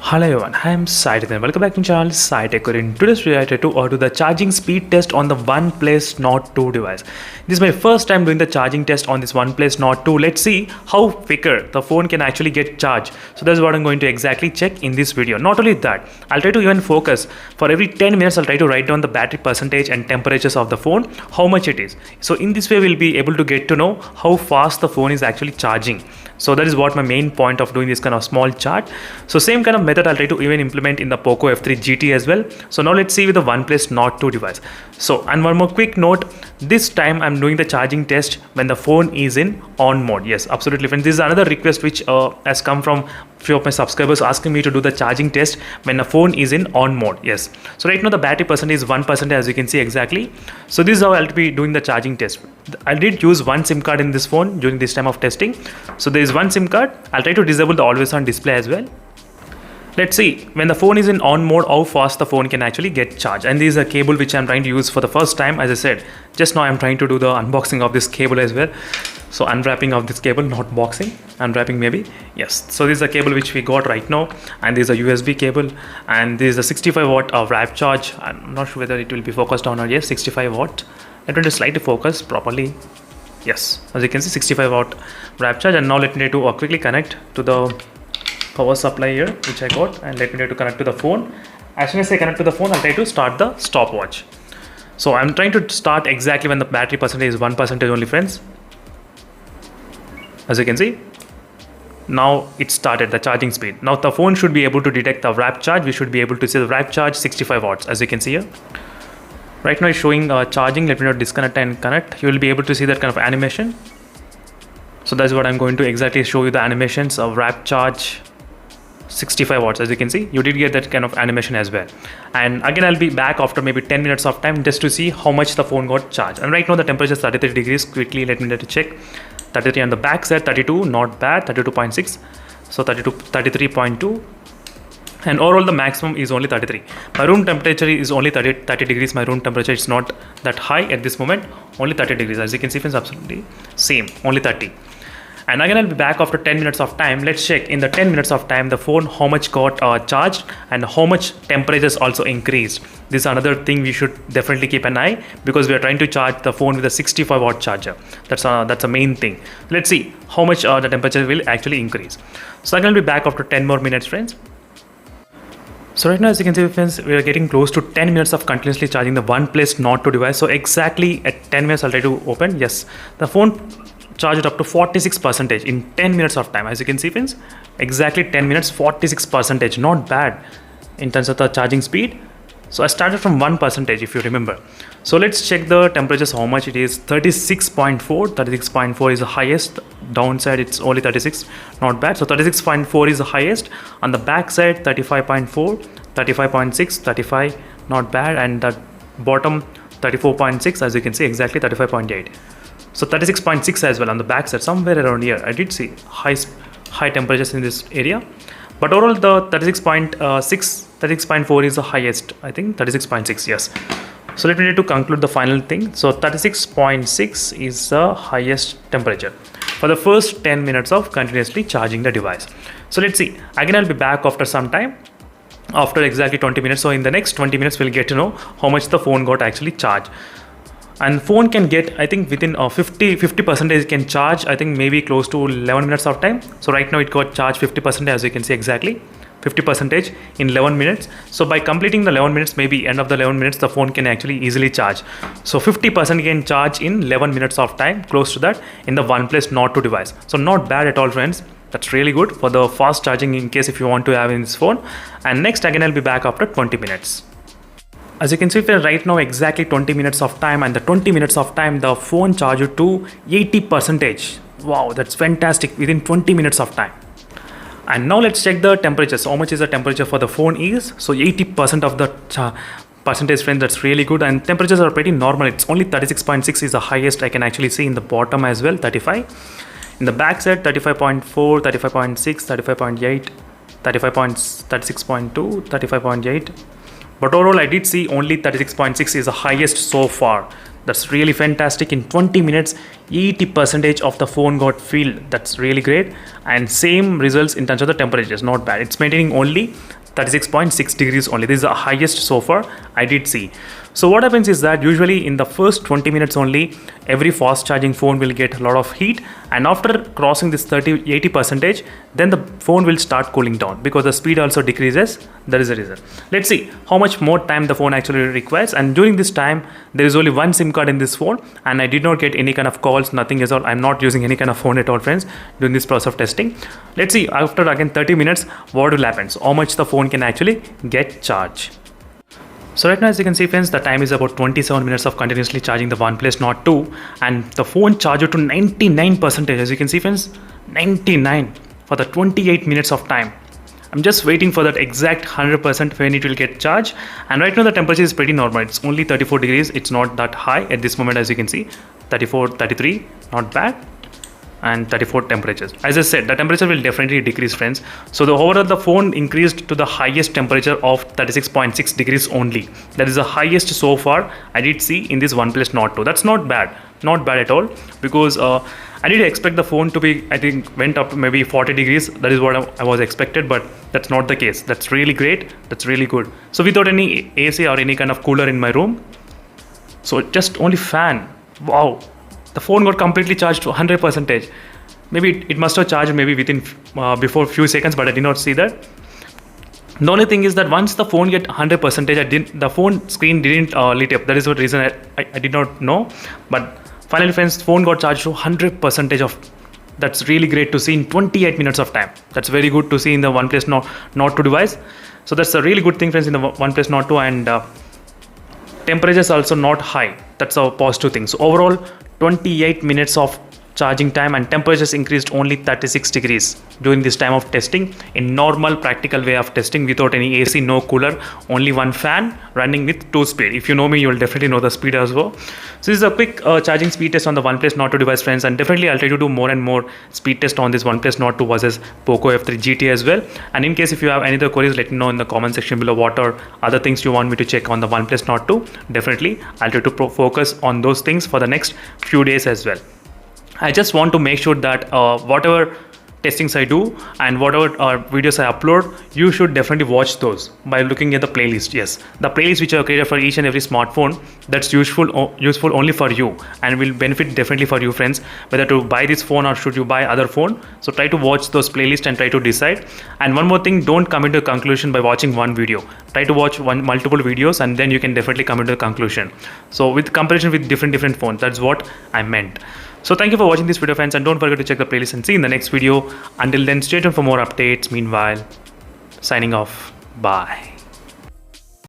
Hello everyone, I am Saitech and welcome back to my channel Saitech. In today's video I try to do the charging speed test on the Oneplus Nord 2 device. This is my first time doing the charging test on this OnePlus Nord 2. Let's see how quicker the phone can actually get charged. So that's what I'm going to exactly check in this video. Not only that, I'll try to even focus for every 10 minutes. I'll try to write down the battery percentage and temperatures of the phone, how much it is. So in this way we'll be able to get to know how fast the phone is actually charging. So that is what my main point of doing this kind of small chart. So same kind of method I'll try to even implement in the Poco F3 GT as well. So now let's see with the OnePlus Nord 2 device. So, and one more quick note, this time I'm doing the charging test when the phone is in on mode. Yes, absolutely friends. This is another request which has come from few of my subscribers asking me to do the charging test when the phone is in on mode. Yes. So right now the battery percentage is 1% as you can see exactly. So this is how I'll be doing the charging test. I did use one SIM card in this phone during this time of testing. So there is one SIM card. I'll try to disable the always on display as well. Let's see when the phone is in on mode how fast the phone can actually get charged. And this is a cable which I'm trying to use for the first time. As I said, just now I'm trying to do the unboxing of this cable as well. So unwrapping of this cable, not boxing, unwrapping maybe. Yes, so this is a cable which we got right now, and this is a USB cable, and this is a 65 watt wrap charge. I'm not sure whether it will be focused on or yes, 65 watt. Let me just slightly focus properly. Yes, as you can see 65 watt wrap charge. And now let me to quickly connect to the power supply here which I got, and let me try to connect to the phone. As soon as I connect to the phone, I'll try to start the stopwatch. So I'm trying to start exactly when the battery percentage is 1% only, friends. As you can see, now it started the charging speed. Now the phone should be able to detect the wrap charge. We should be able to see the wrap charge 65 watts as you can see here. Right now it's showing charging. Let me not disconnect and connect. You will be able to see that kind of animation. So that's what I'm going to exactly show you, the animations of wrap charge 65 watts. As you can see, you did get that kind of animation as well. And again I'll be back after maybe 10 minutes of time just to see how much the phone got charged. And right now the temperature is 33 degrees. Quickly let me try to check. 33 on the back side, 32 not bad, 32.6, so 33.2, and overall the maximum is only 33. My room temperature is only 30 degrees. My room temperature is not that high at this moment, only 30 degrees. As you can see friends, absolutely same, only 30. And again I'll be back after 10 minutes of time. Let's check in the 10 minutes of time the phone how much got charged and how much temperatures also increased. This is another thing we should definitely keep an eye, because we are trying to charge the phone with a 65 watt charger. That's a main thing. Let's see how much the temperature will actually increase. So I'm going to be back after 10 more minutes, friends. So right now, as you can see friends, we are getting close to 10 minutes of continuously charging the OnePlus Nord 2 device. So exactly at 10 minutes I'll try to open. Yes, the phone charged up to 46% in 10 minutes of time. As you can see friends, exactly 10 minutes, 46%, not bad in terms of the charging speed. So I started from 1% if you remember. So let's check the temperatures, how much it is. 36.4 is the highest. Downside it's only 36, not bad. So 36.4 is the highest. On the back side 35.4, 35.6, 35, not bad. And the bottom 34.6, as you can see exactly 35.8. So 36.6 as well on the back side, somewhere around here. I did see high temperatures in this area, but overall the 36.4 is the highest. I think 36.6, yes. So let me need to conclude the final thing. So 36.6 is the highest temperature for the first 10 minutes of continuously charging the device. So let's see. Again I'll be back after some time, after exactly 20 minutes. So in the next 20 minutes we'll get to know how much the phone got actually charged. And phone can get, I think within 50% can charge, I think maybe close to 11 minutes of time. So right now it got charged 50%, as you can see exactly 50% in 11 minutes. So by completing the 11 minutes, maybe end of the 11 minutes, the phone can actually easily charge. So 50% can charge in 11 minutes of time, close to that in the OnePlus Nord 2 device. So not bad at all, friends. That's really good for the fast charging in case if you want to have in this phone. And next again I'll be back after 20 minutes. As you can see right now exactly 20 minutes of time, and the 20 minutes of time the phone charged to 80%. Wow, that's fantastic within 20 minutes of time. And now let's check the temperature. So how much is the temperature for the phone is? So 80% of the percentage, friends, that's really good. And temperatures are pretty normal. It's only 36.6 is the highest I can actually see in the bottom as well, 35. In the back side 35.4, 35.6, 35.8, 36.2, 35.8. But overall I did see only 36.6 is the highest so far. That's really fantastic. In 20 minutes, 80% of the phone got filled. That's really great. And same results in terms of the temperatures, not bad. It's maintaining only 36.6 degrees only. This is the highest so far I did see. So what happens is that usually in the first 20 minutes only, every fast charging phone will get a lot of heat, and after crossing this 80%, then the phone will start cooling down because the speed also decreases. That is the reason. Let's see how much more time the phone actually requires. And during this time, there is only one SIM card in this phone, and I did not get any kind of calls, nothing at all. I'm not using any kind of phone at all, friends, during this process of testing. Let's see after again 30 minutes what will happen. So how much the phone can actually get charged. So right now, as you can see, friends, the time is about 27 minutes of continuously charging the Oneplus Nord 2, and the phone charged to 99%. As you can see, friends, 99 for the 28 minutes of time. I'm just waiting for that exact 100% when it will get charged. And right now the temperature is pretty normal. It's only 34 degrees. It's not that high at this moment, as you can see. 34, 33, not bad. And 34 temperatures. As I said, the temperature will definitely decrease, friends. So the overall the phone increased to the highest temperature of 36.6 degrees only. That is the highest so far I did see in this Oneplus Nord 2. That's not bad at all, because I did expect the phone to be, I think, went up to maybe 40 degrees. That is what I was expected, but that's not the case. That's really great. That's really good. So without any AC or any kind of cooler in my room, so just only fan. Wow. The phone got completely charged to 100%. Maybe it must have charged maybe within before few seconds, but I did not see that. The only thing is that once the phone get 100%, the phone screen didn't lit up. That is the reason I did not know. But finally, friends, phone got charged to 100% of. That's really great to see in 28 minutes of time. That's very good to see in the Oneplus Nord 2 device. So that's a really good thing, friends, in the Oneplus Nord 2, and temperatures also not high. That's a positive thing. So overall, 28 minutes of charging time, and temperatures increased only 36 degrees during this time of testing, in normal practical way of testing without any AC, no cooler, only one fan running with 2 speed. If you know me, you will definitely know the speed as well. So this is a quick charging speed test on the Oneplus Nord 2 device, friends, and definitely I'll try to do more and more speed test on this Oneplus Nord 2 versus Poco F3 GT as well. And in case if you have any other queries, let me know in the comment section below what or other things you want me to check on the Oneplus Nord 2. Definitely I'll try to focus on those things for the next few days as well. I just want to make sure that whatever testings I do and whatever videos I upload, you should definitely watch those by looking at the playlist. Yes, the playlist which I have created for each and every smartphone, that's useful only for you and will benefit definitely for you, friends, whether to buy this phone or should you buy other phone. So try to watch those playlists and try to decide. And one more thing, don't come into a conclusion by watching one video. Try to watch multiple videos, and then you can definitely come into a conclusion. So with comparison with different phones, that's what I meant. So thank you for watching this video, friends, and don't forget to check the playlist and see you in the next video. Until then, stay tuned for more updates. Meanwhile, signing off. Bye.